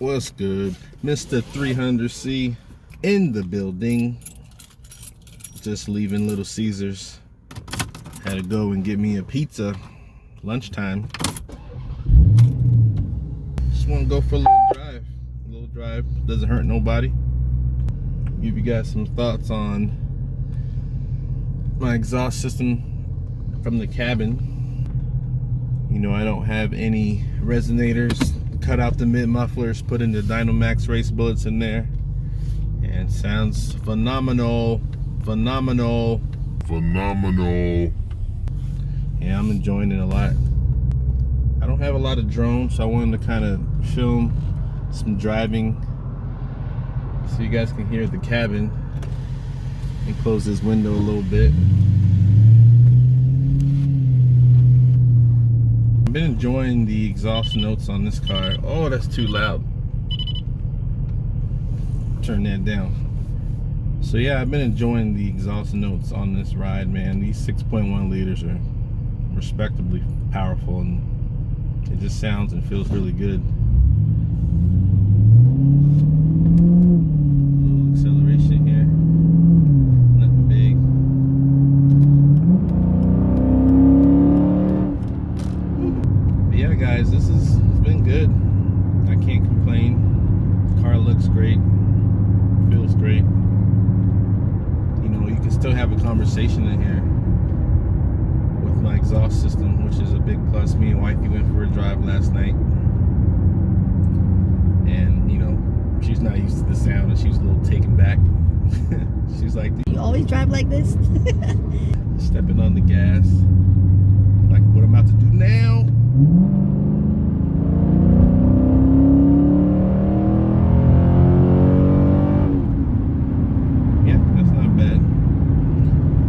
What's good? Mr. 300c in the building. Just leaving Little Caesars. Had to go and get me a pizza. Lunchtime. Just want to go for a little drive. A little drive. Doesn't hurt nobody. Give you guys some thoughts on my exhaust system from the cabin. You know, I don't have any resonators. Cut out the mid mufflers, put in the Dynomax race bullets in there, and sounds phenomenal. Phenomenal. Yeah, I'm enjoying it a lot. I don't have a lot of drones, so I wanted to kind of film some driving so you guys can hear the cabin, and close this window a little bit. I've been enjoying the exhaust notes on this car. Oh, that's too loud. Turn that down. So yeah, I've been enjoying the exhaust notes on this ride, man. These 6.1 liters are respectably powerful, and it just sounds and feels really good. A little acceleration here. Nothing big. But yeah, guys, it's been good. I can't complain. Car looks great. Feels great. You know, you can still have a conversation in here with my exhaust system, which is a big plus. Me and wifey went for a drive last night, and you know, she's not used to the sound, and she was a little taken back. She's like, "You always drive like this?" Stepping on the gas, like what I'm about to do now.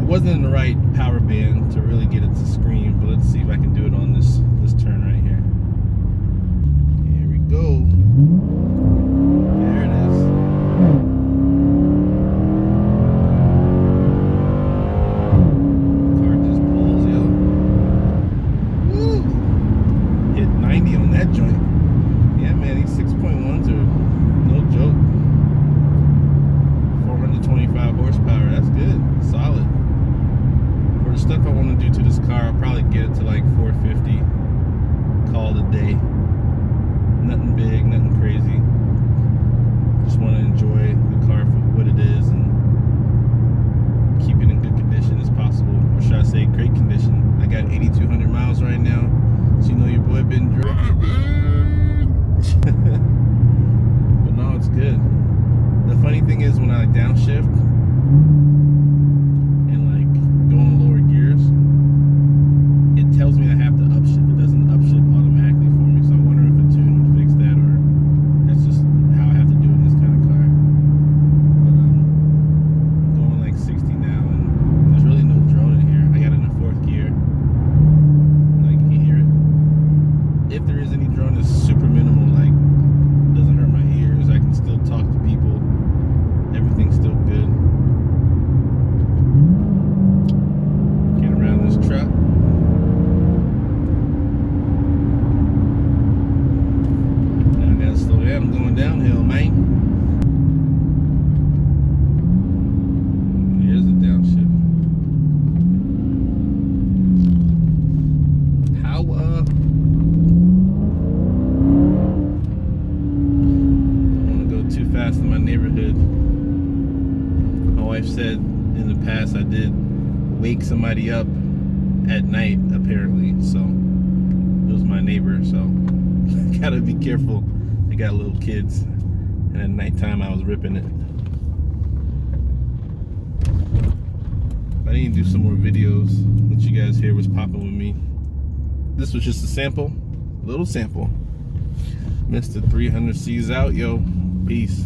Wasn't in the right power band to really get it to scream, but let's see if I can do it on this turn right here. Here we go. There it is. Car just pulls, yo. Woo! Hit 90 on that joint. Yeah, man, these 6.1s are no joke. 425 horsepower, that's good. Solid. The stuff I want to do to this car, I'll probably get it to like 450, call it a day. Nothing big, nothing crazy. Just want to enjoy the car for what it is and keep it in good condition as possible, or should I say great condition. I got 8,200 miles right now, so you know your boy been driving. But no, it's good. The funny thing is, when I downshift tells me I have to upshift. It doesn't upshift automatically for me, so I wonder if a tune would fix that, or that's just how I have to do it in this kind of car. But I'm going like 60 now, and there's really no drone in here. I got it in 4th gear. Like, you can hear it. If there is any drone, it's super minimal. Like, doesn't hurt my ears. I can still talk to people. Everything's still good. Get around this truck. I'm going downhill, man. Here's the downshift. Power. Don't want to go too fast in my neighborhood. My wife said in the past I did wake somebody up at night, apparently. So it was my neighbor, so gotta be careful. I got little kids, and at nighttime I was ripping it. I need to do some more videos, let you guys hear what's popping with me. This was just a sample, little sample. Mr. 300C's out, yo. Peace.